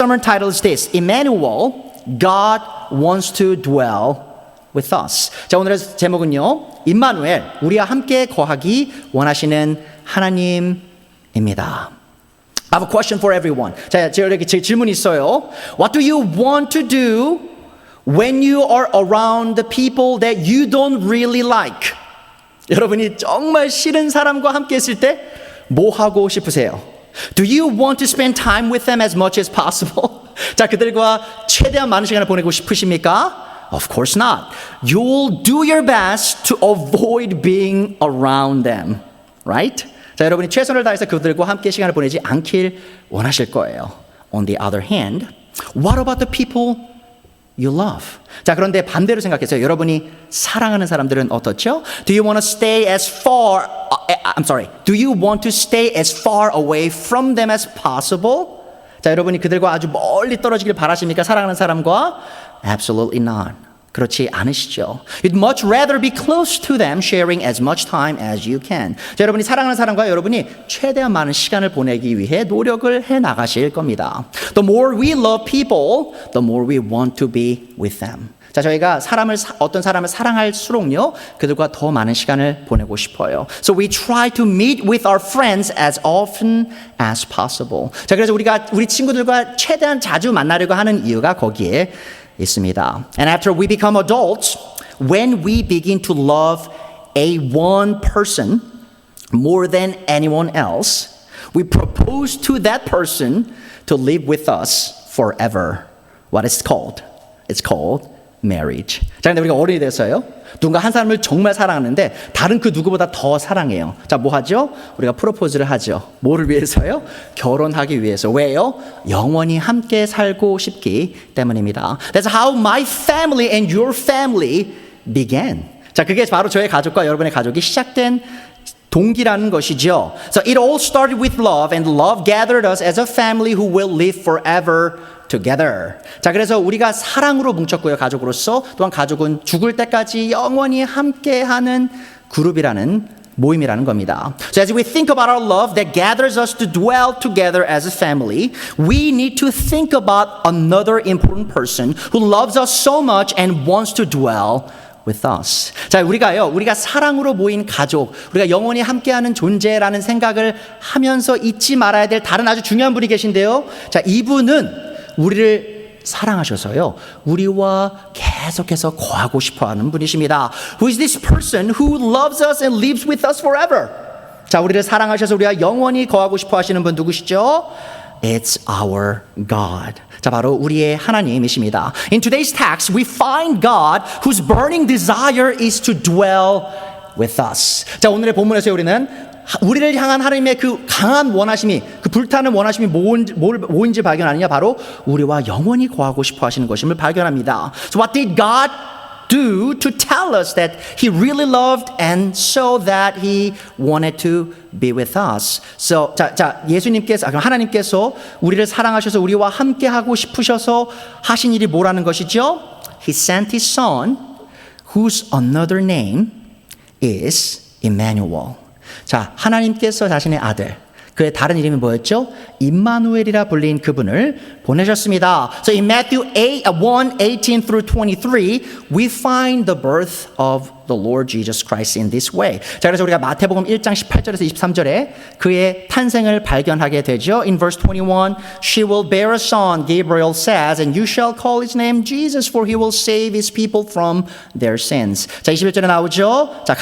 sermon title is this: Emmanuel, God wants to dwell with us. 자, 오늘의 제목은요, 임마누엘, 우리와 함께 거하기 원하시는 하나님입니다. I have a question for everyone. 자, 제가 질문이 있어요. What do you want to do when you are around the people that you don't really like? 여러분이 정말 싫은 사람과 함께 있을 때 뭐 하고 싶으세요? Do you want to spend time with them as much as possible? 자, 그들과 최대한 많은 시간을 보내고 싶으십니까? Of course not. You'll do your best to avoid being around them. Right? 자, 여러분이 최선을 다해서 그들과 함께 시간을 보내지 않길 원하실 거예요. On the other hand, what about the people you love? 자, 그런데 반대로 생각해서요. 여러분이 사랑하는 사람들은 어떻죠? Do you want to stay as far Do you want to stay as far away from them as possible? 자, 여러분이 그들과 아주 멀리 떨어지길 바라십니까? 사랑하는 사람과? Absolutely not. 그렇지 않으시죠. You'd much rather be close to them, sharing as much time as you can. 자, 여러분이 사랑하는 사람과 여러분이 최대한 많은 시간을 보내기 위해 노력을 해 나가실 겁니다. The more we love people, the more we want to be with them. 자, 저희가 어떤 사람을 사랑할수록요, 그들과 더 많은 시간을 보내고 싶어요. So we try to meet with our friends as often as possible. 자, 그래서 우리 친구들과 최대한 자주 만나려고 하는 이유가 거기에 있습니다. And after we become adults, when we begin to love a one person more than anyone else, we propose to that person to live with us forever. What is it called? It's called marriage. 자, 근데 우리가 어른이 돼서요, 누군가 한 사람을 정말 사랑하는데 다른 그 누구보다 더 사랑해요. 자, 뭐 하죠? 우리가 프로포즈를 하죠. 뭐를 위해서요? 결혼하기 위해서. 왜요? 영원히 함께 살고 싶기 때문입니다. That's how my family and your family began. 자, 그게 바로 저의 가족과 여러분의 가족이 시작된 동기라는 것이죠. So it all started with love, and love gathered us as a family who will live forever together. 자, 그래서 우리가 사랑으로 뭉쳤고요, 가족으로서. 또한 가족은 죽을 때까지 영원히 함께하는 그룹이라는 모임이라는 겁니다. So as we think about our love that gathers us to dwell together as a family, we need to think about another important person who loves us so much and wants to dwell with us. 자, 우리가 사랑으로 모인 가족, 우리가 영원히 함께하는 존재라는 생각을 하면서 잊지 말아야 될 다른 아주 중요한 분이 계신데요. 자, 이분은 우리를 사랑하셔서요, 우리와 계속해서 거하고 싶어하는 분이십니다. Who is this person who loves us and lives with us forever? 자, 우리를 사랑하셔서 우리와 영원히 거하고 싶어하시는 분 누구시죠? It's our God. 자, 바로 우리의 하나님이십니다. In today's text, we find God whose burning desire is to dwell with us. 자, 오늘의 본문에서 우리를 향한 하나님의 그 강한 원하심이, 그 불타는 원하심이 뭐인지 발견하느냐? 바로 우리와 영원히 거하고 싶어 하시는 것임을 발견합니다. So what did God do to tell us that He really loved and so that He wanted to be with us? So, 하나님께서 우리를 사랑하셔서 우리와 함께 하고 싶으셔서 하신 일이 뭐라는 것이죠? He sent His Son, whose another name is Emmanuel. 자, 하나님께서 자신의 아들, 그의 다른 이름이 뭐였죠? 임마누엘이라 불린 그분을 보내셨습니다. So in Matthew 1:18 through 23, we find the birth of the Lord Jesus Christ in this way. 자, 그래서 우리가 마태복음 1장 18절에서 23절에 그의 탄생을 발견하게 되죠. In verse 21, she will bear a son, Gabriel says, and you shall call his name Jesus, for he will save his people from their sins. 자, 21절에 나오죠. 자,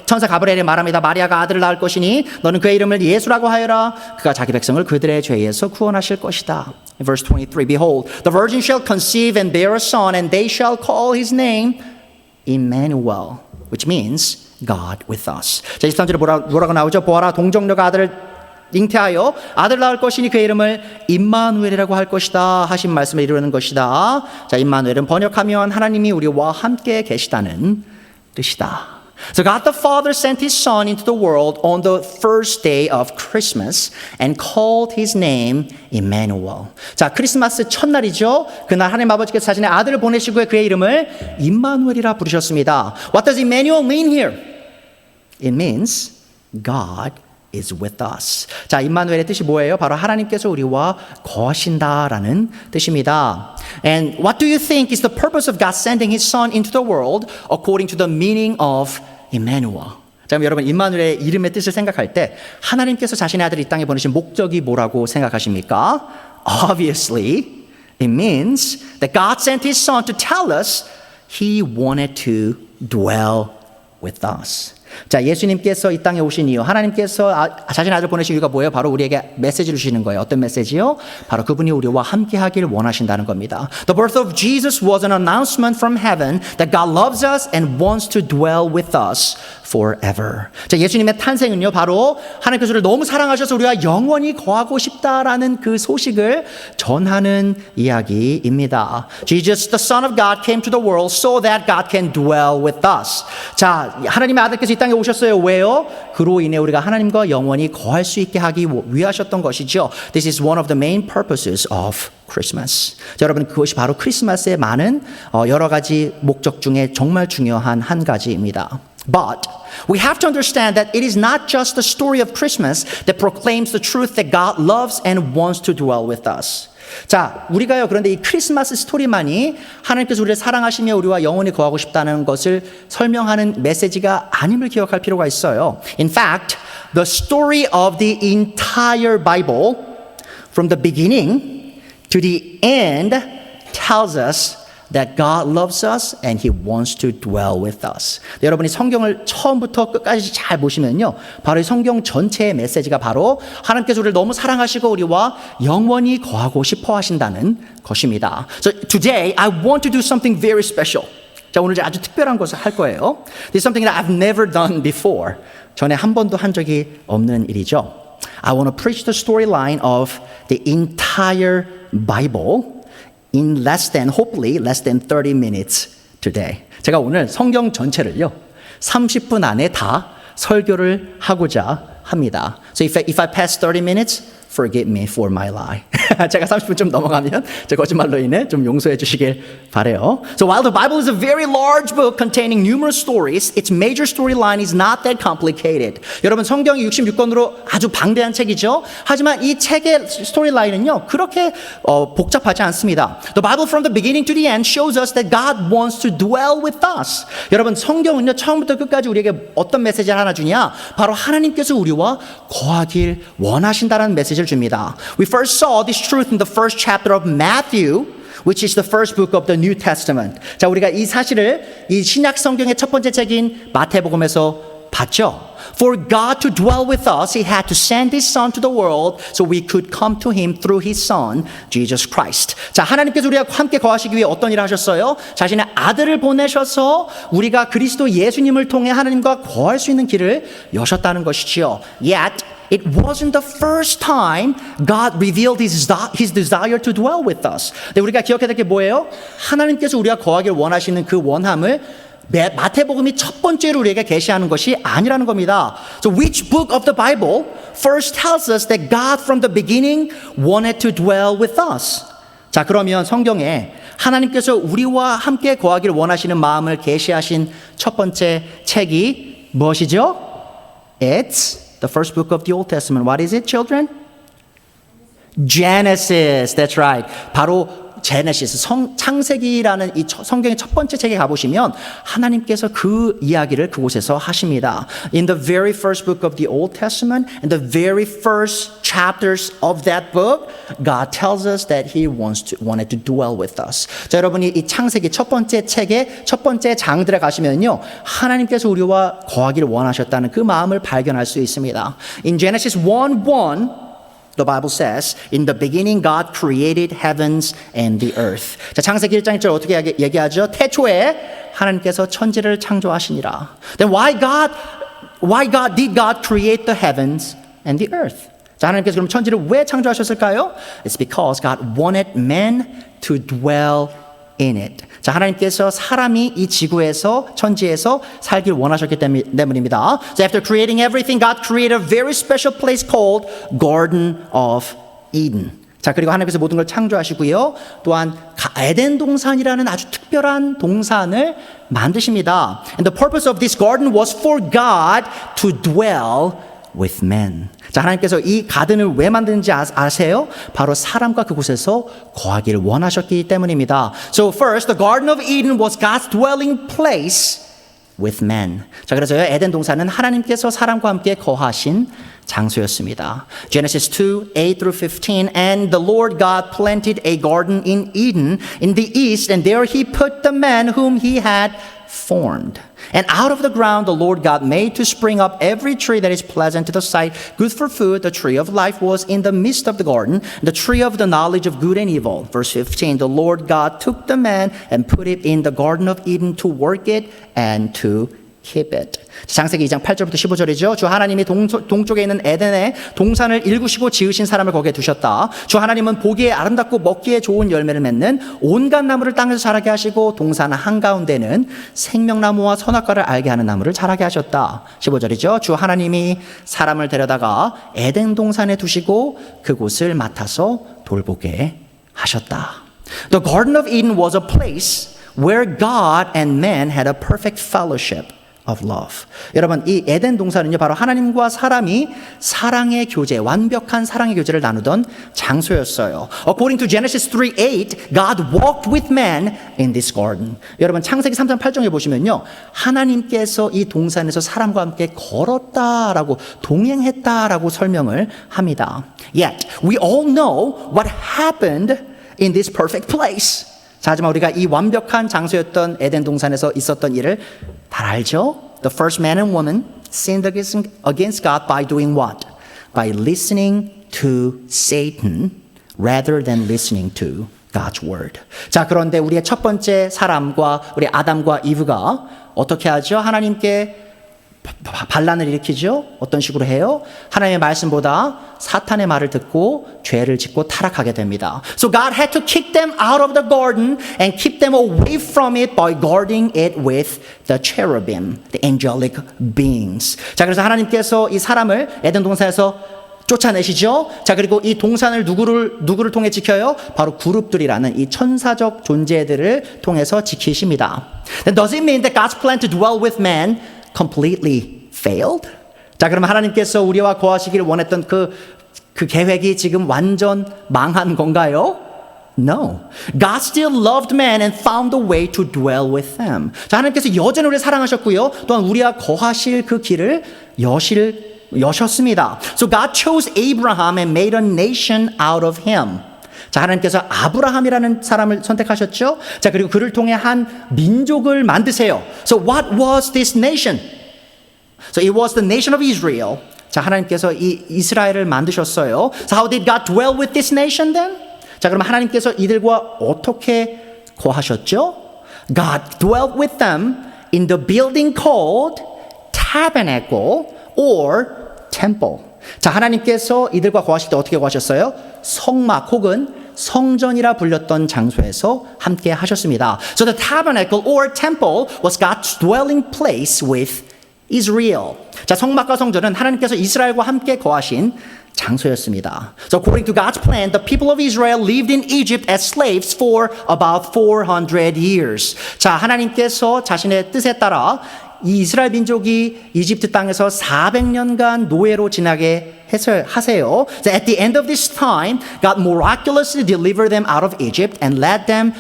천사 가브리엘이 말합니다. 마리아가 아들을 낳을 것이니 너는 그의 이름을 예수라고 하여라. 그가 자기 백성을 그들의 죄에서 구원하실 것이다. In verse 23, behold, the virgin shall conceive and bear a son, and they shall call his name Emmanuel, which means God with us. 자, 23절에 뭐라고 나오죠? 보아라, 동정녀가 아들을 잉태하여 아들 낳을 것이니 그의 이름을 임마누엘이라고 할 것이다 하신 말씀을 이루는 것이다. 자, 임마누엘은 번역하면 하나님이 우리와 함께 계시다는 뜻이다. So God the Father sent His Son into the world on the first day of Christmas and called His name Emmanuel. 자, 크리스마스 첫날이죠. 그날 하나님 아버지께서 자신의 아들을 보내시고 그의 이름을 임마누엘이라 부르셨습니다. What does Emmanuel mean here? It means God is with us. 자, 임마누엘의 뜻이 뭐예요? 바로 하나님께서 우리와 거하신다라는 뜻입니다. And what do you think is the purpose of God sending His Son into the world according to the meaning of Emmanuel? 자, 그럼 여러분 임마누엘의 이름의 뜻을 생각할 때 하나님께서 자신의 아들을 이 땅에 보내신 목적이 뭐라고 생각하십니까? Obviously, it means that God sent His Son to tell us He wanted to dwell with us. 자, 예수님께서 이 땅에 오신 이유, 하나님께서 자신의 아들 보내신 이유가 뭐예요? 바로 우리에게 메시지를 주시는 거예요. 어떤 메시지요? 바로 그분이 우리와 함께 하길 원하신다는 겁니다. The birth of Jesus was an announcement from heaven that God loves us and wants to dwell with us forever. 자, 예수님의 탄생은요, 바로 하나님께서 우리를 너무 사랑하셔서 우리와 영원히 거하고 싶다라는 그 소식을 전하는 이야기입니다. Jesus, the Son of God, came to the world so that God can dwell with us. 자, 하나님의 아들께서 이 땅에 오셨어요. 왜요? 그로 인해 우리가 하나님과 영원히 거할 수 있게 하기 위하셨던 것이죠. This is one of the main purposes of Christmas. 자, 여러분, 그것이 바로 크리스마스의 많은 여러 가지 목적 중에 정말 중요한 한 가지입니다. But we have to understand that it is not just the story of Christmas that proclaims the truth that God loves and wants to dwell with us. 자, 우리가요, 그런데 이 크리스마스 스토리만이 하나님께서 우리를 사랑하시며 우리와 영원히 거하고 싶다는 것을 설명하는 메시지가 아님을 기억할 필요가 있어요. In fact, the story of the entire Bible, from the beginning to the end, tells us that God loves us and He wants to dwell with us. 네, 여러분이 성경을 처음부터 끝까지 잘 보시면요, 바로 이 성경 전체의 메시지가 바로 하나님께서 우리를 너무 사랑하시고 우리와 영원히 거하고 싶어 하신다는 것입니다. So today I want to do something very special. 자, 오늘 아주 특별한 것을 할 거예요. This is something that I've never done before. 전에 한 번도 한 적이 없는 일이죠. I want to preach the storyline of the entire Bible in hopefully less than 30 minutes today. 제가 오늘 성경 전체를요, 30분 안에 다 설교를 하고자 합니다. So if I pass 30 minutes, forgive me for my lie. 제가 30분 좀 넘어가면 제 거짓말로 인해 좀 용서해 주시길 바래요. So while the Bible is a very large book containing numerous stories, its major storyline is not that complicated. 여러분, 성경이 66권으로 아주 방대한 책이죠. 하지만 이 책의 스토리라인은요, 그렇게 복잡하지 않습니다. The Bible from the beginning to the end shows us that God wants to dwell with us. 여러분, 성경은요, 처음부터 끝까지 우리에게 어떤 메시지를 하나 주냐? 바로 하나님께서 우리와 거하길 원하신다는 메시지를 줍니다. We first saw this truth in the first chapter of Matthew, which is the first book of the New Testament. 자, 우리가 이 사실을 이 신약 성경의 첫 번째 책인 마태복음에서 봤죠. For God to dwell with us, He had to send His Son to the world so we could come to Him through His Son, Jesus Christ. 자, 하나님께서 우리와 함께 거하시기 위해 어떤 일을 하셨어요? 자신의 아들을 보내셔서 우리가 그리스도 예수님을 통해 하나님과 거할 수 있는 길을 여셨다는 것이지요. Yet, it wasn't the first time God revealed His desire to dwell with us. 근데 우리가 기억해야 될 게 뭐예요? 하나님께서 우리가 거하길 원하시는 그 원함을 마태복음이 첫 번째로 우리에게 계시하는 것이 아니라는 겁니다. So which book of the Bible first tells us that God from the beginning wanted to dwell with us? 자, 그러면 성경에 하나님께서 우리와 함께 거하길 원하시는 마음을 계시하신 첫 번째 책이 무엇이죠? It's the first book of the Old Testament. What is it, children? Genesis. That's right. 바로 제네시스, 창세기라는 이 성경의 첫 번째 책에 가보시면 하나님께서 그 이야기를 그곳에서 하십니다. In the very first book of the Old Testament and the very first chapters of that book, God tells us that He wanted to dwell with us. 자, 여러분이 이 창세기 첫 번째 책의 첫 번째 장들에 가시면요, 하나님께서 우리와 거하기를 원하셨다는 그 마음을 발견할 수 있습니다. In Genesis 1:1, the Bible says, in the beginning God created heavens and the earth. 자, 창세기 1장 1절 어떻게 얘기하죠? 태초에 하나님께서 천지를 창조하시니라. Then why did God create the heavens and the earth? 자, 하나님께서 그럼 천지를 왜 창조하셨을까요? It's because God wanted man to dwell in it. 자, 하나님께서 사람이 이 지구에서 천지에서 살길 원하셨기 때문입니다. So after creating everything, God created a very special place called Garden of Eden. 자, 그리고 하나님께서 모든 걸 창조하시고요, 또한 에덴 동산이라는 아주 특별한 동산을 만드십니다. And the purpose of this garden was for God to dwell with men. 자, 하나님께서 이 가든을 왜 만드는지 아세요? 바로 사람과 그곳에서 거하기를 원하셨기 때문입니다. So first, the Garden of Eden was God's dwelling place with men. 자, 그래서요, 에덴 동산은 하나님께서 사람과 함께 거하신 장소였습니다. Genesis 2, 8 through 15. And the Lord God planted a garden in Eden in the east, and there he put the man whom he had formed. And out of the ground the Lord God made to spring up every tree that is pleasant to the sight, good for food. The tree of life was in the midst of the garden, the tree of the knowledge of good and evil. Verse 15, the Lord God took the man and put it in the Garden of Eden to work it and to keep it. 창세기 2장 8절부터 15절이죠. 주 하나님이 동쪽에 있는 에덴에 동산을 일구시고 지으신 사람을 거기에 두셨다. 주 하나님은 보기에 아름답고 먹기에 좋은 열매를 맺는 온갖 나무를 땅에서 자라게 하시고 동산 한가운데는 생명나무와 선악과를 알게 하는 나무를 자라게 하셨다. 15절이죠. 주 하나님이 사람을 데려다가 에덴 동산에 두시고 그곳을 맡아서 돌보게 하셨다. The Garden of Eden was a place where God and man had a perfect fellowship of love. 여러분, 이 에덴 동산은요, 바로 하나님과 사람이 사랑의 교제, 완벽한 사랑의 교제를 나누던 장소였어요. According to Genesis 3:8, God walked with man in this garden. 여러분, 창세기 3장 8절에 보시면요, 하나님께서 이 동산에서 사람과 함께 걸었다라고, 동행했다라고 설명을 합니다. Yet, we all know what happened in this perfect place. 자, 하지만 우리가 이 완벽한 장소였던 에덴 동산에서 있었던 일을 잘 알죠? The first man and woman sinned against God by doing what? By listening to Satan rather than listening to God's word. 자, 그런데 우리의 첫 번째 사람과 우리 아담과 이브가 어떻게 하죠? 하나님께 반란을 일으키죠. 어떤 식으로 해요? 하나님의 말씀보다 사탄의 말을 듣고 죄를 짓고 타락하게 됩니다. So God had to kick them out of the garden and keep them away from it by guarding it with the cherubim, the angelic beings. 자, 그래서 하나님께서 이 사람을 에덴 동산에서 쫓아내시죠. 자, 그리고 이 동산을 누구를 통해 지켜요? 바로 그룹들이라는 이 천사적 존재들을 통해서 지키십니다. Then does it mean that God's plan to dwell with man completely failed? 자, 그러면 하나님께서 우리와 거하시기를 원했던 그 계획이 지금 완전 망한 건가요? No. God still loved man and found a way to dwell with them. 자, 하나님께서 여전히 우리를 사랑하셨고요. 또한 우리와 거하실 그 길을 여셨습니다. So God chose Abraham and made a nation out of him. 자, 하나님께서 아브라함이라는 사람을 선택하셨죠. 자, 그리고 그를 통해 한 민족을 만드세요. So what was this nation? So it was the nation of Israel. 자, 하나님께서 이 이스라엘을 만드셨어요. So how did God dwell with this nation then? 자, 그럼 하나님께서 이들과 어떻게 거하셨죠? God dwelt with them in the building called tabernacle or temple. 자, 하나님께서 이들과 거하실 때 어떻게 거하셨어요? 성막 혹은 성전이라 불렸던 장소에서 함께 하셨습니다. So the tabernacle or temple was God's dwelling place with Israel. 자, 성막과 성전은 하나님께서 이스라엘과 함께 거하신 장소였습니다. So according to God's plan, the people of Israel lived in Egypt as slaves for about 400 years. 자, 하나님께서 자신의 뜻에 따라 이 이스라엘 민족이 이집트 땅에서 400년간 노예로 지나게 하세요. So at the end of this time, God miraculously delivered them out of Egypt and led them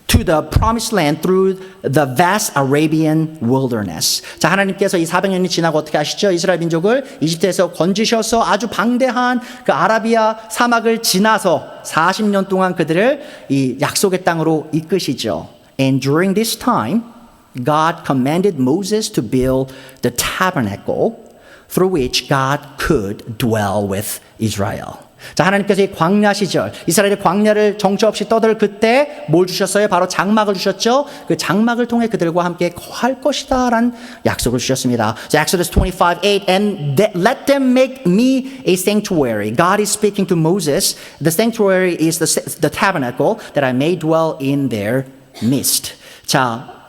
to the promised land through the vast Arabian wilderness. 자, 하나님께서 이 400년이 지나고 어떻게 하시죠? 이스라엘 민족을 이집트에서 건지셔서 아주 방대한 그 아라비아 사막을 지나서 40년 동안 그들을 이 약속의 땅으로 이끄시죠. And during this time, God commanded Moses to build the tabernacle through which God could dwell with Israel. 자, 하나님께서 이 광야 시절, 이스라엘의 광야를 정처 없이 떠들 그때 뭘 주셨어요? 바로 장막을 주셨죠. 그 장막을 통해 그들과 함께 거할 것이다라는 약속을 주셨습니다. So Exodus 25:8 and let them make me a sanctuary. God is speaking to Moses. The sanctuary is the tabernacle that I may dwell in their midst. 자,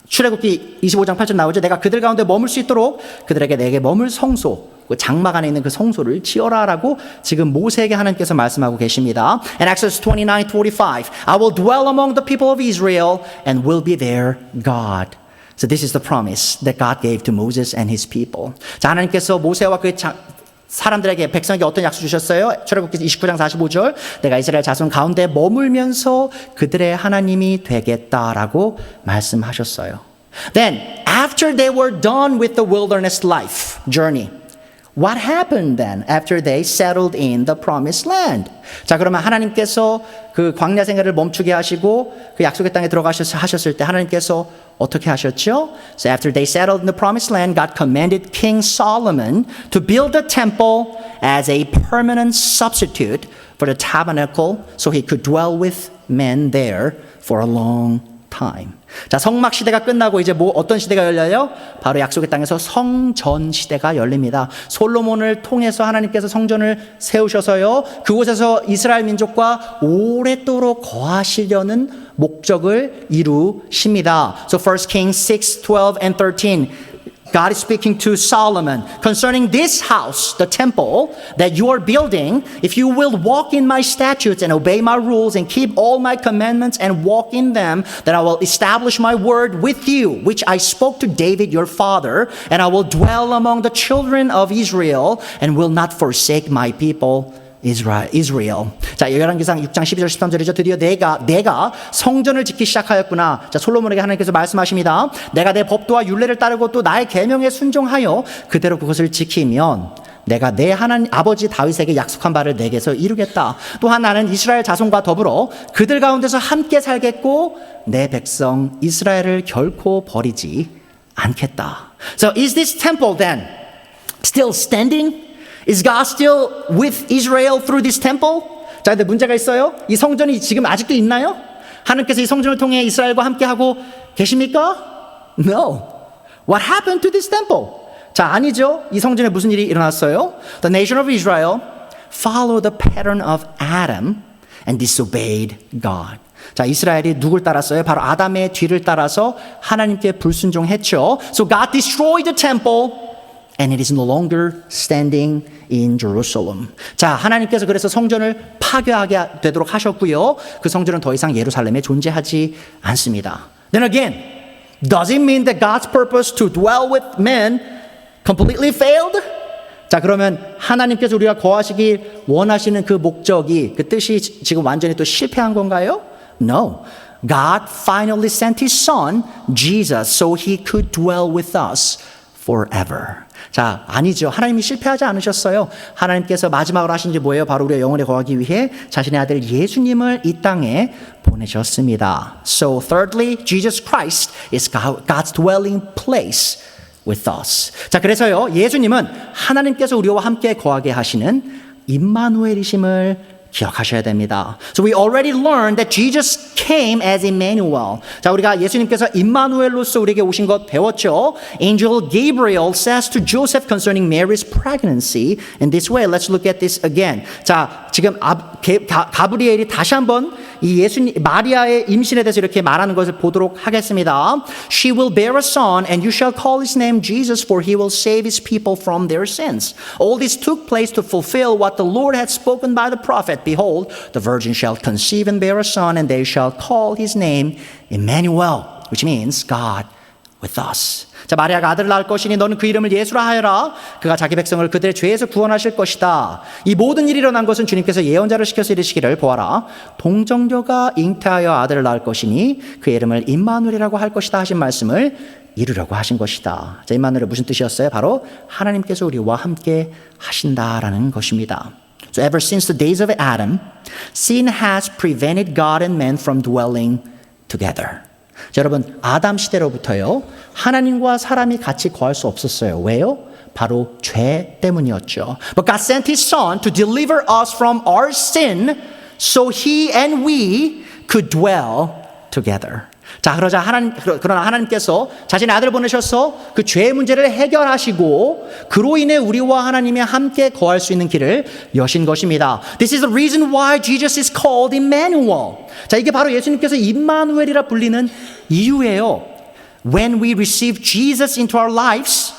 출애굽기 25장 8절 나오죠. 내가 그들 가운데 머물 수 있도록 그들에게 내게 머물 성소, 그 장막 안에 있는 그 성소를 지어라라고 지금 모세에게 하나님께서 말씀하고 계십니다. And Exodus 29:45, I will dwell among the people of Israel and will be their God. So this is the promise that God gave to Moses and his people. 자, 하나님께서 모세와 그 사람들에게 백성에게 어떤 약속 주셨어요? 출애굽기 29장 45절 내가 이스라엘 자손 가운데 머물면서 그들의 하나님이 되겠다라고 말씀하셨어요. Then after they were done with the wilderness life journey, what happened then after they settled in the promised land? 자, 그러면 하나님께서 그 광야 생활을 멈추게 하시고 그 약속의 땅에 들어가셨을 때 하나님께서 어떻게 하셨죠? So after they settled in the promised land, God commanded King Solomon to build a temple as a permanent substitute for the tabernacle so he could dwell with men there for a long time. 자, 성막 시대가 끝나고 이제 어떤 시대가 열려요? 바로 약속의 땅에서 성전 시대가 열립니다. 솔로몬을 통해서 하나님께서 성전을 세우셔서요, 그곳에서 이스라엘 민족과 오랫도록 거하시려는 목적을 이루십니다. So 1 Kings 6, 12 and 13. God is speaking to Solomon concerning this house, the temple that you are building. If you will walk in my statutes and obey my rules and keep all my commandments and walk in them, then I will establish my word with you, which I spoke to David your father, and I will dwell among the children of Israel and will not forsake my people Israel. 자, 열왕기상 6장 12절 13절이죠. 드디어 내가 성전을 짓기 시작하였구나. 자, 솔로몬에게 하나님께서 말씀하십니다. 내가 내 법도와 율례를 따르고 또 나의 계명에 순종하여 그대로 그것을 지키면 내가 내 하나님 아버지 다윗에게 약속한 바를 내게서 이루겠다. 또한 나는 이스라엘 자손과 더불어 그들 가운데서 함께 살겠고 내 백성 이스라엘을 결코 버리지 않겠다. So is this temple then still standing? Is God still with Israel through this temple? 자, 근데 문제가 있어요. 이 성전이 지금 아직도 있나요? 하나님께서 이 성전을 통해 이스라엘과 함께하고 계십니까? No. What happened to this temple? 자, 아니죠. 이 성전에 무슨 일이 일어났어요? The nation of Israel followed the pattern of Adam and disobeyed God. 자, 이스라엘이 누굴 따랐어요? 바로 아담의 뒤를 따라서 하나님께 불순종했죠. So God destroyed the temple. And it is no longer standing in Jerusalem. 자, 하나님께서 그래서 성전을 파괴하게 되도록 하셨고요. 그 성전은 더 이상 예루살렘에 존재하지 않습니다. Then again, does it mean that God's purpose to dwell with men completely failed? 자, 그러면 하나님께서 우리가 거하시길 원하시는 그 목적이, 그 뜻이 지금 완전히 또 실패한 건가요? No. God finally sent His Son, Jesus, so He could dwell with us forever. 자, 아니죠. 하나님이 실패하지 않으셨어요. 하나님께서 마지막으로 하신 게 뭐예요? 바로 우리가 영원에 거하기 위해 자신의 아들 예수님을 이 땅에 보내셨습니다. So thirdly, Jesus Christ is God's dwelling place with us. 자, 그래서요, 예수님은 하나님께서 우리와 함께 거하게 하시는 임마누엘이심을 기억하셔야 됩니다. So we already learned that Jesus came as Emmanuel. 자, 우리가 예수님께서 임마누엘로서 우리에게 오신 것 배웠죠. Angel Gabriel says to Joseph concerning Mary's pregnancy in this way. Let's look at this again. 자, 지금 가브리엘이 다시 한번 이 예수님 마리아의 임신에 대해서 이렇게 말하는 것을 보도록 하겠습니다. She will bear a son and you shall call his name Jesus for he will save his people from their sins. All this took place to fulfill what the Lord had spoken by the prophet. Behold, the virgin shall conceive and bear a son and they shall call his name Emmanuel, which means God with us. 자, 마리아가 아들을 낳을 것이니 너는 그 이름을 예수라 하여라. 그가 자기 백성을 그들의 죄에서 구원하실 것이다. 이 모든 일이 일어난 것은 주님께서 예언자를 시켜서 이르시기를 보아라. 동정녀가 잉태하여 아들을 낳을 것이니 그 이름을 임마누엘이라고 할 것이다 하신 말씀을 이루려고 하신 것이다. 자, 임마누엘은 무슨 뜻이었어요? 바로 하나님께서 우리와 함께 하신다라는 것입니다. So ever since the days of Adam, sin has prevented God and man from dwelling together. 자, 여러분, 아담 시대로부터요, 하나님과 사람이 같이 거할 수 없었어요. 왜요? 바로 죄 때문이었죠. But God sent His Son to deliver us from our sin so He and we could dwell together. 자, 그러나 하나님께서 자신의 아들을 보내셔서 그 죄의 문제를 해결하시고 그로 인해 우리와 하나님이 함께 거할 수 있는 길을 여신 것입니다. This is the reason why Jesus is called Emmanuel. 자, 이게 바로 예수님께서 임마누엘이라 불리는 이유예요. When we receive Jesus into our lives,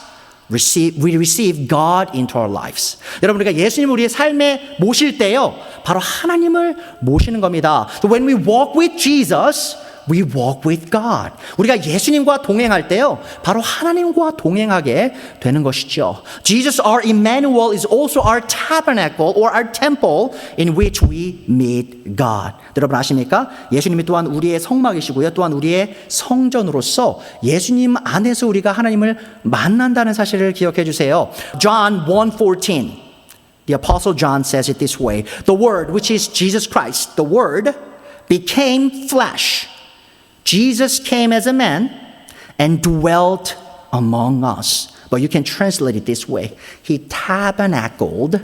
we receive God into our lives. 여러분, 우리가 예수님을 우리의 삶에 모실 때요, 바로 하나님을 모시는 겁니다. So when we walk with Jesus, we walk with God. 우리가 예수님과 동행할 때요, 바로 하나님과 동행하게 되는 것이죠. Jesus, our Emmanuel, is also our tabernacle or our temple in which we meet God. 여러분 아십니까? 예수님이 또한 우리의 성막이시고요, 또한 우리의 성전으로서 예수님 안에서 우리가 하나님을 만난다는 사실을 기억해 주세요. John 1:14. The Apostle John says it this way. The Word, which is Jesus Christ, the Word became flesh. Jesus came as a man and dwelt among us. But you can translate it this way. He tabernacled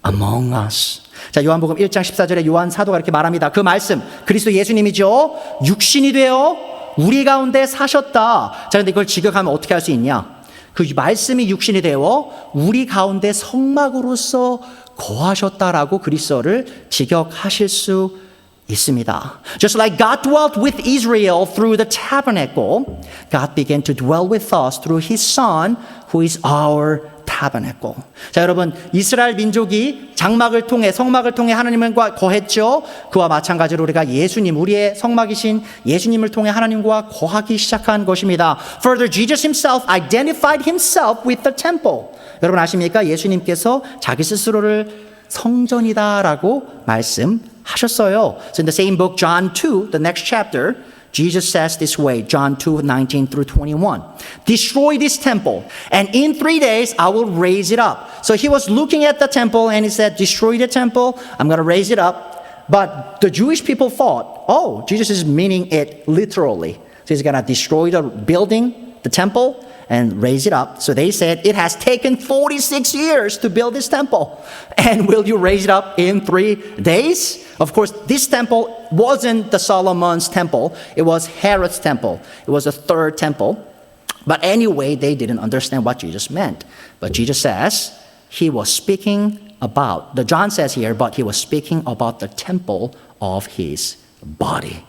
among us. 자, 요한복음 1장 14절에 요한 사도가 이렇게 말합니다. 그 말씀, 그리스도 예수님이죠. 육신이 되어 우리 가운데 사셨다. 자, 근데 이걸 직역하면 어떻게 할 수 있냐? 그 말씀이 육신이 되어 우리 가운데 성막으로서 거하셨다라고 그리스어를 직역하실 수 있습니다. Just like God dwelt with Israel through the tabernacle, God began to dwell with us through His Son, who is our tabernacle. 자, 여러분, 이스라엘 민족이 장막을 통해, 성막을 통해 하나님과 거했죠. 그와 마찬가지로 우리가 예수님, 우리의 성막이신 예수님을 통해 하나님과 거하기 시작한 것입니다. Further, Jesus himself identified himself with the temple. 여러분 아십니까? 예수님께서 자기 스스로를 성전이다라고 말씀하셨어요. So in the same book, John 2, the next chapter, Jesus says this way, John 2:19 through 21. Destroy this temple, and in 3 days I will raise it up. So he was looking at the temple and he said, destroy the temple, I'm going to raise it up. But the Jewish people thought, oh, Jesus is meaning it literally. So he's going to destroy the building, the temple, and raise it up. So they said, it has taken 46 years to build this temple. And will you raise it up in 3 days? Of course, this temple wasn't the Solomon's temple. It was Herod's temple. It was the third temple. But anyway, they didn't understand what Jesus meant. But Jesus says, he was speaking about, the John says here, but he was speaking about the temple of his body.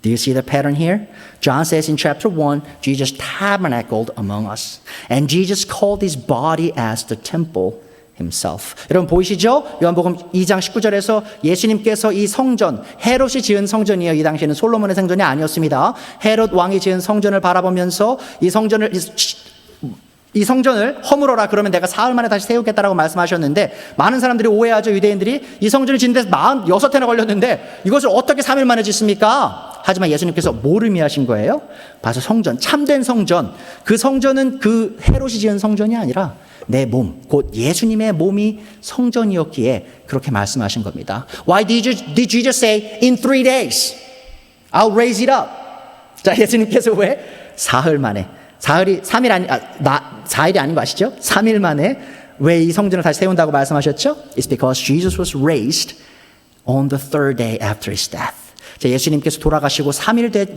Do you see the pattern here? John says in chapter 1, Jesus tabernacled among us. And Jesus called his body as the temple himself. 여러분 보이시죠? 요한복음 2장 19절에서 예수님께서 이 성전, 헤롯이 지은 성전이에요. 이 당시에는 솔로몬의 성전이 아니었습니다. 헤롯 왕이 지은 성전을 바라보면서 이 성전을 허물어라, 그러면 내가 사흘 만에 다시 세우겠다라고 말씀하셨는데, 많은 사람들이 오해하죠. 유대인들이 이 성전을 짓는 데 46해나 걸렸는데 이것을 어떻게 3일 만에 짓습니까? 하지만 예수님께서 뭘 의미하신 거예요? 봐서 성전, 참된 성전, 그 성전은 그 헤롯이 지은 성전이 아니라 내 몸, 곧 예수님의 몸이 성전이었기에 그렇게 말씀하신 겁니다. Why did Jesus say in 3 days I'll raise it up? 자, 예수님께서 왜 사흘 만에, 사흘이 4일이 아닌 거 아시죠? 3일 만에 왜 이 성전을 다시 세운다고 말씀하셨죠? It's because Jesus was raised on the third day after his death. 자, 예수님께서 돌아가시고 3일 된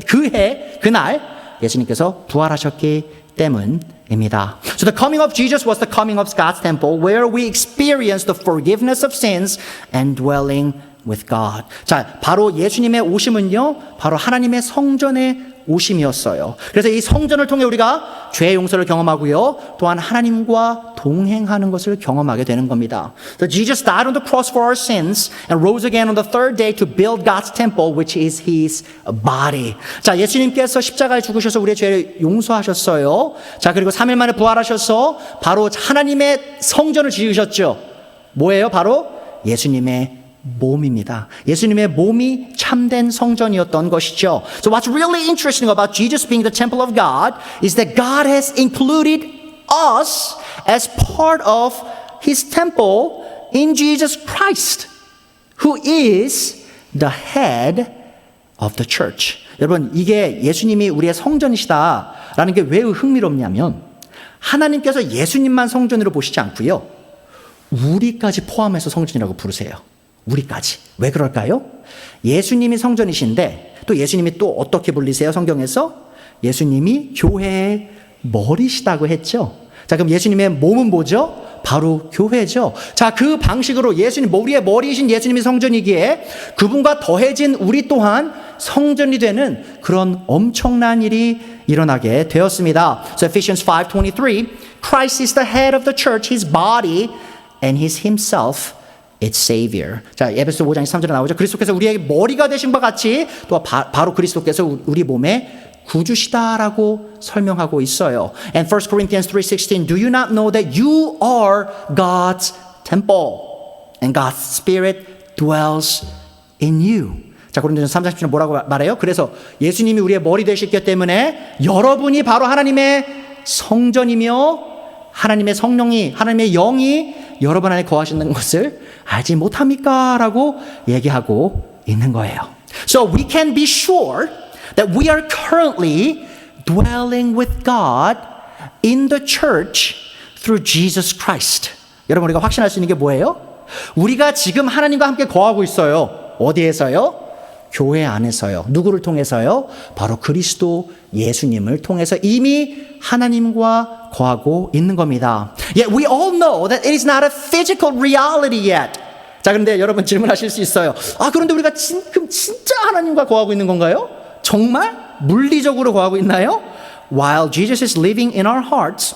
그날 예수님께서 부활하셨기 때문입니다. So the coming of Jesus was the coming of God's temple, where we experience the forgiveness of sins and dwelling with God. 자, 바로 예수님의 오심은요, 바로 하나님의 성전의 오심이었어요. 그래서 이 성전을 통해 우리가 죄의 용서를 경험하고요, 또한 하나님과 동행하는 것을 경험하게 되는 겁니다. So Jesus died on the cross for our sins and rose again on the third day to build God's temple, which is His body. 자, 예수님께서 십자가에 죽으셔서 우리의 죄를 용서하셨어요. 자, 그리고 3일 만에 부활하셔서 바로 하나님의 성전을 지으셨죠. 뭐예요? 바로 예수님의 몸입니다. 예수님의 몸이 참된 성전이었던 것이죠. So what's really interesting about Jesus being the temple of God is that God has included us as part of His temple in Jesus Christ, who is the head of the church. 여러분, 이게 예수님이 우리의 성전이시다라는 게 왜 흥미롭냐면, 하나님께서 예수님만 성전으로 보시지 않고요, 우리까지 포함해서 성전이라고 부르세요. 우리까지. 왜 그럴까요? 예수님이 성전이신데 또 예수님이 또 어떻게 불리세요? 성경에서 예수님이 교회의 머리시다고 했죠. 자, 그럼 예수님의 몸은 뭐죠? 바로 교회죠. 자, 그 방식으로 우리의 머리이신 예수님이 성전이기에 그분과 더해진 우리 또한 성전이 되는 그런 엄청난 일이 일어나게 되었습니다. So Ephesians 5:23, Christ is the head of the church, his body, and he himself its Savior. 자, 에베소 5장 23절에 나오죠. 그리스도께서 우리에게 머리가 되신 바 같이 또 바로 그리스도께서 우리 몸에 구주시다라고 설명하고 있어요. And 1 Corinthians 3:16, do you not know that you are God's temple and God's Spirit dwells in you? 자, 고린도전서 3장 10절은 뭐라고 말해요? 그래서 예수님이 우리의 머리 되셨기 때문에 여러분이 바로 하나님의 성전이며 하나님의 성령이, 하나님의 영이 여러분 안에 거하시는 것을 알지 못합니까? 라고 얘기하고 있는 거예요. So we can be sure that we are currently dwelling with God in the church through Jesus Christ. 여러분, 우리가 확신할 수 있는 게 뭐예요? 우리가 지금 하나님과 함께 거하고 있어요. 어디에서요? 교회 안에서요. 누구를 통해서요? 바로 그리스도 예수님을 통해서 이미 하나님과 거하고 있는 겁니다. Yet we all know that it is not a physical reality yet. 자, 그런데 여러분 질문하실 수 있어요. 아, 그런데 우리가 지금 진짜 하나님과 거하고 있는 건가요? 정말 물리적으로 거하고 있나요? While Jesus is living in our hearts,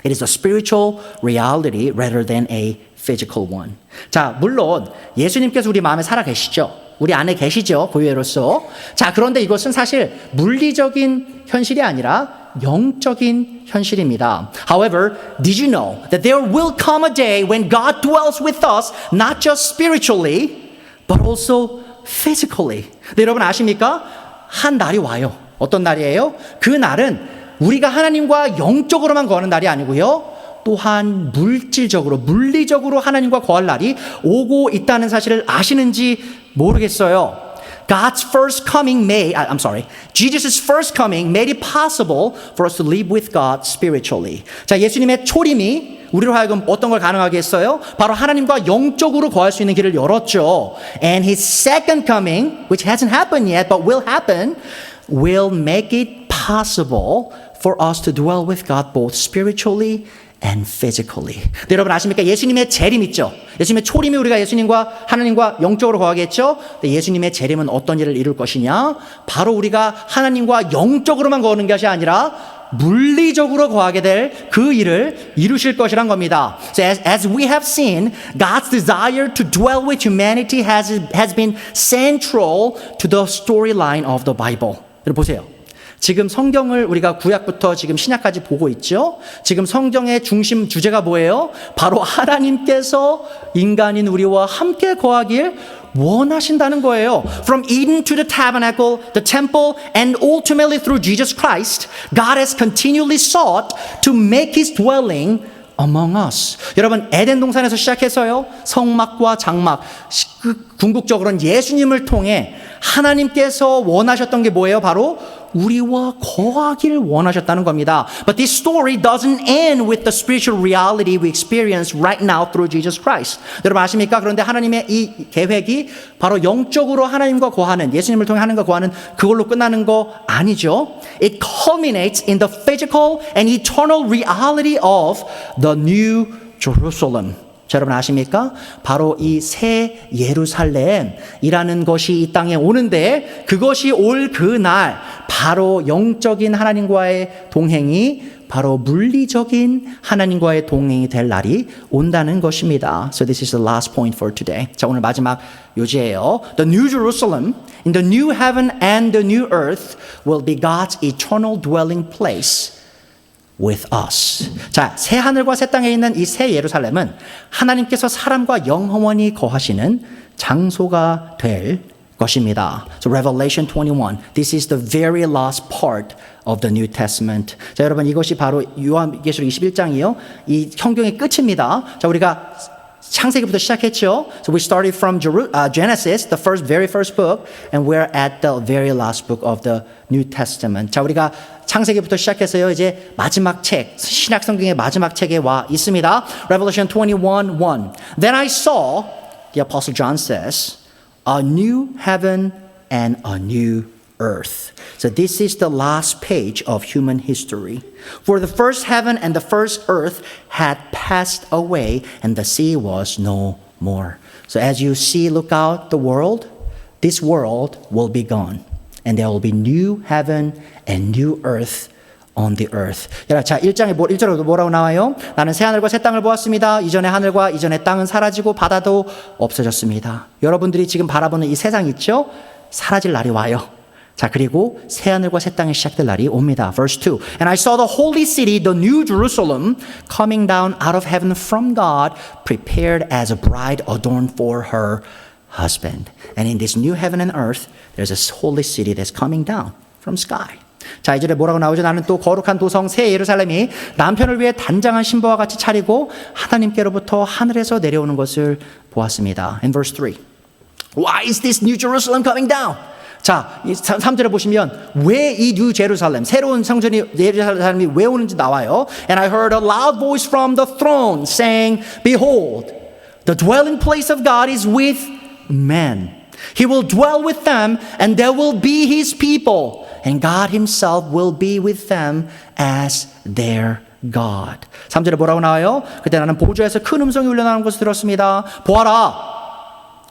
it is a spiritual reality rather than a physical one. 자, 물론 예수님께서 우리 마음에 살아 계시죠. 우리 안에 계시죠. 고유회로서. 자, 그런데 이것은 사실 물리적인 현실이 아니라 영적인 현실입니다. However, did you know that there will come a day when God dwells with us, not just spiritually, but also physically. 네, 여러분 아십니까? 한 날이 와요. 어떤 날이에요? 그 날은 우리가 하나님과 영적으로만 거하는 날이 아니고요. 또한 물질적으로, 물리적으로 하나님과 거할 날이 오고 있다는 사실을 아시는지 모르겠어요. God's first coming Jesus' first coming made it possible for us to live with God spiritually. 자, 예수님의 초림이 우리로 하여금 어떤 걸 가능하게 했어요? 바로 하나님과 영적으로 거할 수 있는 길을 열었죠. And His second coming, which hasn't happened yet, but will happen, will make it possible for us to dwell with God both spiritually and physically. 네, 여러분 아십니까? 예수님의 재림 있죠. 예수님의 초림이 우리가 예수님과 하나님과 영적으로 거하게 했죠. 예수님의 재림은 어떤 일을 이룰 것이냐? 바로 우리가 하나님과 영적으로만 거하는 것이 아니라 물리적으로 거하게 될 그 일을 이루실 것이란 겁니다. So as we have seen, God's desire to dwell with humanity has been central to the storyline of the Bible. 여러분 보세요. 지금 성경을 우리가 구약부터 지금 신약까지 보고 있죠. 지금 성경의 중심 주제가 뭐예요? 바로 하나님께서 인간인 우리와 함께 거하길 원하신다는 거예요. From Eden to the tabernacle, the temple, and ultimately through Jesus Christ, God has continually sought to make His dwelling among us. 여러분, 에덴 동산에서 시작해서요, 성막과 장막, 궁극적으로는 예수님을 통해 하나님께서 원하셨던 게 뭐예요? 바로 우리와 거하기를 원하셨다는 겁니다. But this story doesn't end with the spiritual reality we experience right now through Jesus Christ. 여러분 아십니까? 그런데 하나님의 이 계획이 바로 영적으로 하나님과 거하는, 예수님을 통해 하나님과 거하는 그걸로 끝나는 거 아니죠. It culminates in the physical and eternal reality of the New Jerusalem. 자, 여러분 아십니까? 바로 이 새 예루살렘이라는 것이 이 땅에 오는데 그것이 올 그날 바로 영적인 하나님과의 동행이 바로 물리적인 하나님과의 동행이 될 날이 온다는 것입니다. So this is the last point for today. 자, 오늘 마지막 요지예요. The New Jerusalem in the new heaven and the new earth will be God's eternal dwelling place with us. 자, 새 하늘과 새 땅에 있는 이 새 예루살렘은 하나님께서 사람과 영원히 거하시는 장소가 될 것입니다. So Revelation 21. This is the very last part of the New Testament. 자, 여러분 이것이 바로 요한계시록 21장이요. 이 성경의 끝입니다. 자, 우리가 창세기부터 시작했죠. So we started from Genesis, the very first book, and we're at the very last book of the New Testament. 자, 우리가 창세기부터 시작해서요, 이제 마지막 책, 신약 성경의 마지막 책에 와 있습니다. Revelation 21:1. Then I saw, the Apostle John says, a new heaven and a new earth. So this is the last page of human history. For the first heaven and the first earth had passed away, and the sea was no more. So as you see, look out the world, this world will be gone, and there will be new heaven and new earth on the earth. 자, 1절에 뭐라고 나와요? 나는 새 하늘과 새 땅을 보았습니다. 이전의 하늘과 이전의 땅은 사라지고 바다도 없어졌습니다. 여러분들이 지금 바라보는 이 세상 있죠? 사라질 날이 와요. 자, 그리고 새 하늘과 새 땅이 시작될 날이 옵니다. Verse 2. And I saw the holy city, the new Jerusalem, coming down out of heaven from God, prepared as a bride adorned for her husband. And in this new heaven and earth, there's a holy city that's coming down from sky. 자, 이절에 뭐라고 나오죠? 나는 또 거룩한 도성 새 예루살렘이 남편을 위해 단장한 신부와 같이 차리고 하나님께로부터 하늘에서 내려오는 것을 보았습니다. In verse 3. Why is this new Jerusalem coming down? 자, 3절에 보시면 왜 이 뉴 제루살렘, 새로운 성전이 예루살렘이 왜 오는지 나와요. And I heard a loud voice from the throne saying, Behold, the dwelling place of God is with men. He will dwell with them and they will be his people. And God himself will be with them as their God. 3절에 뭐라고 나와요? 그때 나는 보좌에서 큰 음성이 울려나오는 것을 들었습니다. 보아라,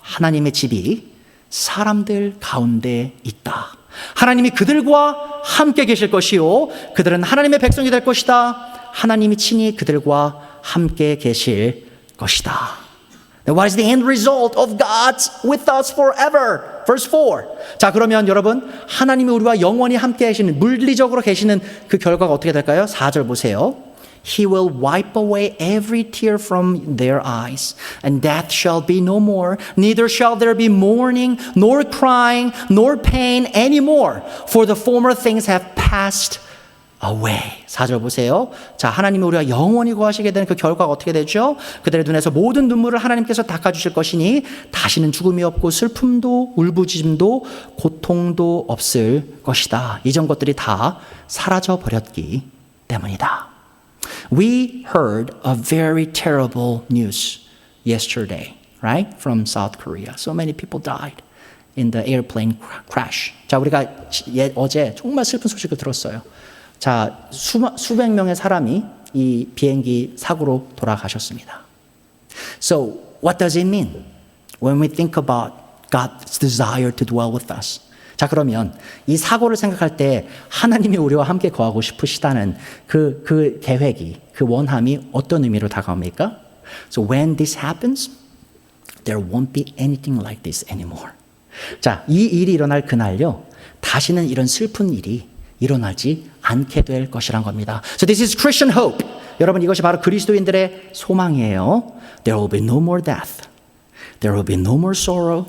하나님의 집이 사람들 가운데 있다. 하나님이 그들과 함께 계실 것이요, 그들은 하나님의 백성이 될 것이다. 하나님이 친히 그들과 함께 계실 것이다. What is the end result of God's with us forever? Verse 4. 자, 그러면 여러분, 하나님이 우리와 영원히 함께 계시는, 물리적으로 계시는 그 결과가 어떻게 될까요? 4절 보세요. He will wipe away every tear from their eyes, and death shall be no more. Neither shall there be mourning, nor crying, nor pain anymore, for the former things have passed away. 4절 보세요. 자, 하나님이 우리가 영원히 거하시게 되는 그 결과가 어떻게 되죠? 그들의 눈에서 모든 눈물을 하나님께서 닦아주실 것이니 다시는 죽음이 없고 슬픔도 울부짖음도 고통도 없을 것이다. 이전 것들이 다 사라져 버렸기 때문이다. We heard a very terrible news yesterday, right? From South Korea. So many people died in the airplane crash. 자, 우리가 어제 정말 슬픈 소식을 들었어요. 자, 수백 명의 사람이 이 비행기 사고로 돌아가셨습니다. So, what does it mean when we think about God's desire to dwell with us? 자, 그러면 이 사고를 생각할 때 하나님이 우리와 함께 거하고 싶으시다는 그 계획이, 그 원함이 어떤 의미로 다가옵니까? So, when this happens, there won't be anything like this anymore. 자, 이 일이 일어날 그날요, 다시는 이런 슬픈 일이 일어나지 않게 될 것이란 겁니다. So this is Christian hope. 여러분, 이것이 바로 그리스도인들의 소망이에요. There will be no more death. There will be no more sorrow.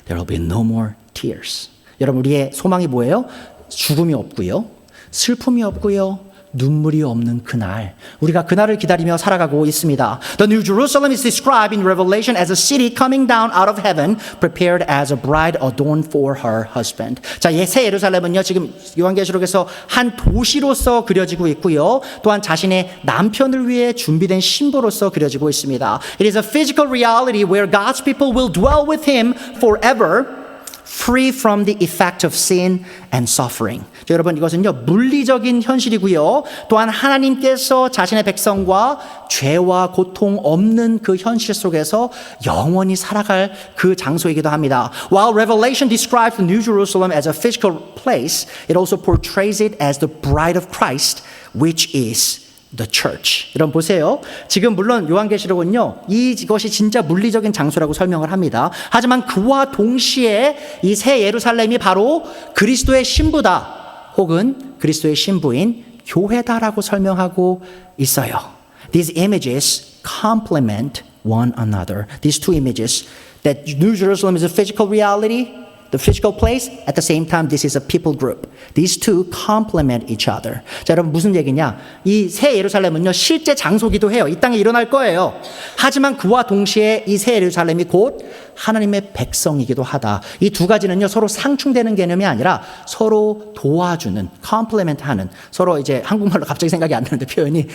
There will be no more tears. 여러분, 우리의 소망이 뭐예요? 죽음이 없고요, 슬픔이 없고요, 눈물이 없는 그날, 우리가 그날을 기다리며 살아가고 있습니다. The New Jerusalem is described in Revelation as a city coming down out of heaven, prepared as a bride adorned for her husband. 자, 새 예루살렘은요, 지금 요한계시록에서 한 도시로서 그려지고 있고요, 또한 자신의 남편을 위해 준비된 신부로서 그려지고 있습니다. It is a physical reality where God's people will dwell with him forever, free from the effect of sin and suffering. 자, 여러분, 이것은요, 물리적인 현실이고요, 또한 하나님께서 자신의 백성과 죄와 고통 없는 그 현실 속에서 영원히 살아갈 그 장소이기도 합니다. While Revelation describes the New Jerusalem as a physical place, it also portrays it as the bride of Christ, which is the church. 여러분 보세요. 지금 물론 요한계시록은요, 이것이 진짜 물리적인 장소라고 설명을 합니다. 하지만 그와 동시에 이 새 예루살렘이 바로 그리스도의 신부다, 혹은 그리스도의 신부인 교회다라고 설명하고 있어요. These images complement one another. These two images, that New Jerusalem is a physical reality, the physical place, at the same time this is a people group. These two complement each other. 자, 여러분, 무슨 얘기냐? 이 새 예루살렘은요, 실제 장소기도 해요. 이 땅에 일어날 거예요. 하지만 그와 동시에 이 새 예루살렘이 곧 하나님의 백성이기도 하다. 이 두 가지는요, 서로 상충되는 개념이 아니라 서로 도와주는, complement 하는, 서로 이제 한국말로 갑자기 생각이 안 나는데 표현이,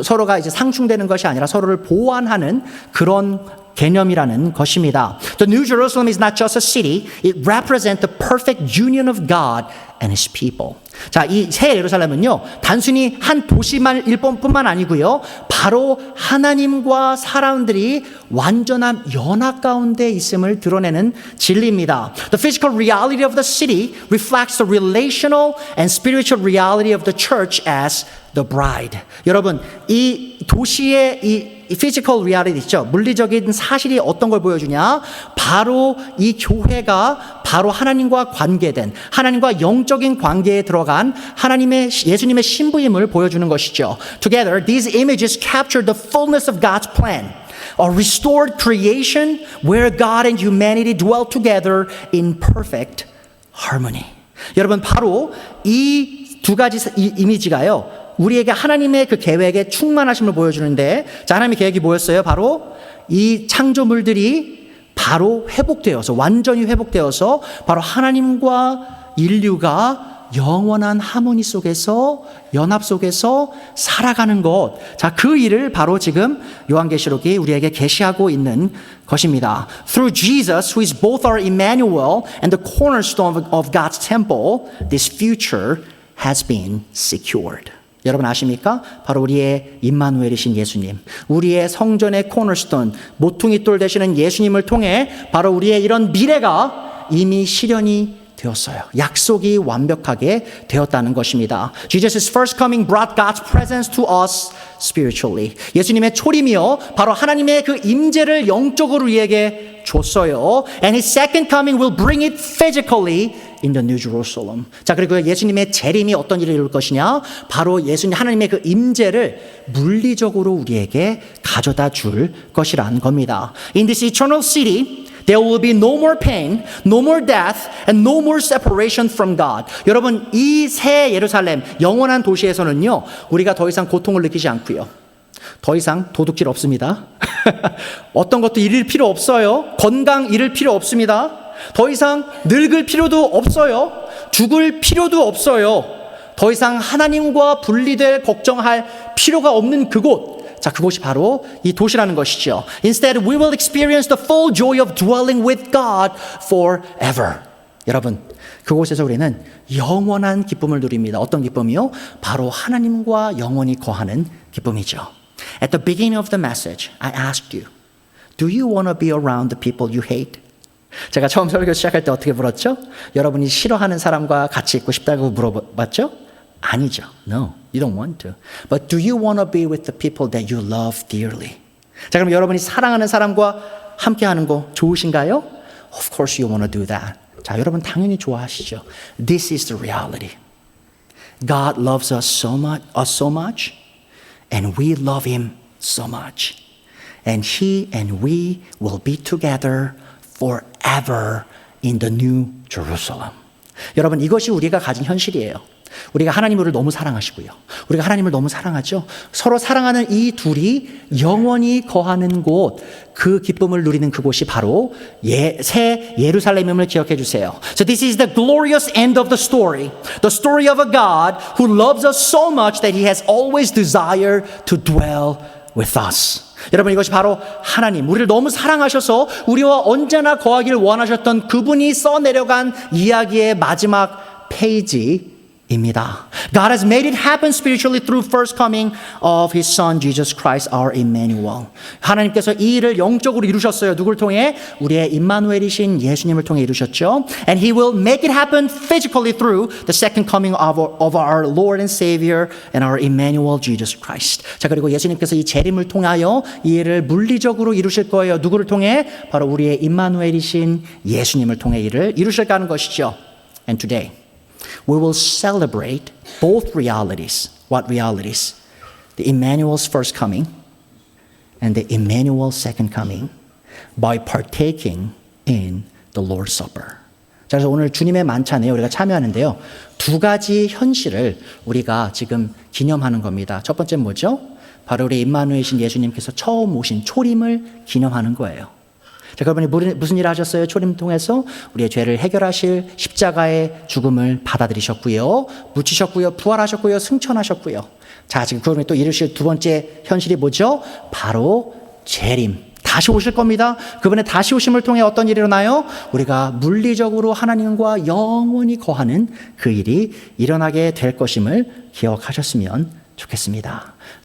서로가 이제 상충되는 것이 아니라 서로를 보완하는 그런 개념이라는 것입니다. The New Jerusalem is not just a city. It represents the perfect union of God and His people. 자, 이 새 예루살렘은요, 단순히 한 도시만 일뿐만 아니고요, 바로 하나님과 사람들이 완전한 연합 가운데 있음을 드러내는 진리입니다. The physical reality of the city reflects the relational and spiritual reality of the church as the bride. 여러분, 이 도시의 이 physical reality 있죠? 물리적인 사실이 어떤 걸 보여주냐? 바로 이 교회가 바로 하나님과 관계된, 하나님과 영적인 관계에 들어간 하나님의, 예수님의 신부임을 보여주는 것이죠. Together, these images capture the fullness of God's plan. A restored creation where God and humanity dwell together in perfect harmony. 여러분, 바로 이 두 가지 이미지가요, 우리에게 하나님의 그 계획의 충만하심을 보여주는데, 자, 하나님의 계획이 뭐였어요? 바로 이 창조물들이 바로 회복되어서, 완전히 회복되어서 바로 하나님과 인류가 영원한 하모니 속에서, 연합 속에서 살아가는 것. 자, 그 일을 바로 지금 요한계시록이 우리에게 계시하고 있는 것입니다. Through Jesus, who is both our Emmanuel and the cornerstone of God's temple, this future has been secured. 여러분 아십니까? 바로 우리의 임마누엘이신 예수님, 우리의 성전의 코너스톤, 모퉁이 돌 되시는 예수님을 통해 바로 우리의 이런 미래가 이미 실현이 되었어요. 약속이 완벽하게 되었다는 것입니다. Jesus' first coming brought God's presence to us spiritually. 예수님의 초림이요, 바로 하나님의 그 임재를 영적으로 우리에게 줬어요. And His second coming will bring it physically in the New Jerusalem. 자, 그리고 예수님의 재림이 어떤 일을 이룰 것이냐? 바로 예수님 하나님의 그 임재를 물리적으로 우리에게 가져다 줄 것이라는 겁니다. In this eternal city, there will be no more pain, no more death, and no more separation from God. 여러분, 이 새 예루살렘, 영원한 도시에서는요, 우리가 더 이상 고통을 느끼지 않고요, 더 이상 도둑질 없습니다. 어떤 것도 잃을 필요 없어요. 건강 잃을 필요 없습니다. 더 이상 늙을 필요도 없어요. 죽을 필요도 없어요. 더 이상 하나님과 분리될 걱정할 필요가 없는 그곳. 자, 그곳이 바로 이 도시라는 것이죠. Instead, we will experience the full joy of dwelling with God forever. 여러분, 그곳에서 우리는 영원한 기쁨을 누립니다. 어떤 기쁨이요? 바로 하나님과 영원히 거하는 기쁨이죠. At the beginning of the message, I asked you, do you want to be around the people you hate? 제가 처음 설교 시작할 때 어떻게 물었죠? 여러분이 싫어하는 사람과 같이 있고 싶다고 물어봤죠? 아니죠. No, you don't want to. But do you want to be with the people that you love dearly? 자, 그럼 여러분이 사랑하는 사람과 함께하는 거 좋으신가요? Of course you want to do that. 자, 여러분 당연히 좋아하시죠. This is the reality. God loves us so much, and we love Him so much. And He and we will be together forever in the New Jerusalem. 여러분, 이것이 우리가 가진 현실이에요. 우리가 하나님을 너무 사랑하시고요, 우리가 하나님을 너무 사랑하죠. 서로 사랑하는 이 둘이 영원히 거하는 곳, 그 기쁨을 누리는 그곳이 바로 새 예루살렘임을 기억해 주세요. So this is the glorious end of the story of a God who loves us so much that He has always desired to dwell with us. 여러분, 이것이 바로 하나님, 우리를 너무 사랑하셔서 우리와 언제나 거하기를 원하셨던 그분이 써내려간 이야기의 마지막 페이지입니다. God has made it happen spiritually through first coming of His Son Jesus Christ, our Emmanuel. 하나님께서 이 일을 영적으로 이루셨어요. 누굴 통해? 우리의 임마누엘이신 예수님을 통해 이루셨죠. And He will make it happen physically through the second coming of our Lord and Savior and our Emmanuel Jesus Christ. 자, 그리고 예수님께서 이 재림을 통하여 이 일을 물리적으로 이루실 거예요. 누구를 통해? 바로 우리의 임마누엘이신 예수님을 통해 일을 이루실까 하는 것이죠. And today we will celebrate both realities. What realities? The Emmanuel's first coming and the Emmanuel's second coming by partaking in the Lord's Supper. 자, 그래서 오늘 주님의 만찬에 우리가 참여하는데요, 두 가지 현실을 우리가 지금 기념하는 겁니다. 첫 번째는 뭐죠? 바로 우리 임마누엘이신 예수님께서 처음 오신 초림을 기념하는 거예요. 자, 여러분이 무슨 일을 하셨어요? 초림 통해서 우리의 죄를 해결하실 십자가의 죽음을 받아들이셨고요, 묻히셨고요, 부활하셨고요, 승천하셨고요. 자, 지금 그러면 또 이루실 두 번째 현실이 뭐죠? 바로 재림, 다시 오실 겁니다. 그분의 다시 오심을 통해 어떤 일이 일어나요? 우리가 물리적으로 하나님과 영원히 거하는 그 일이 일어나게 될 것임을 기억하셨으면 좋겠습니다.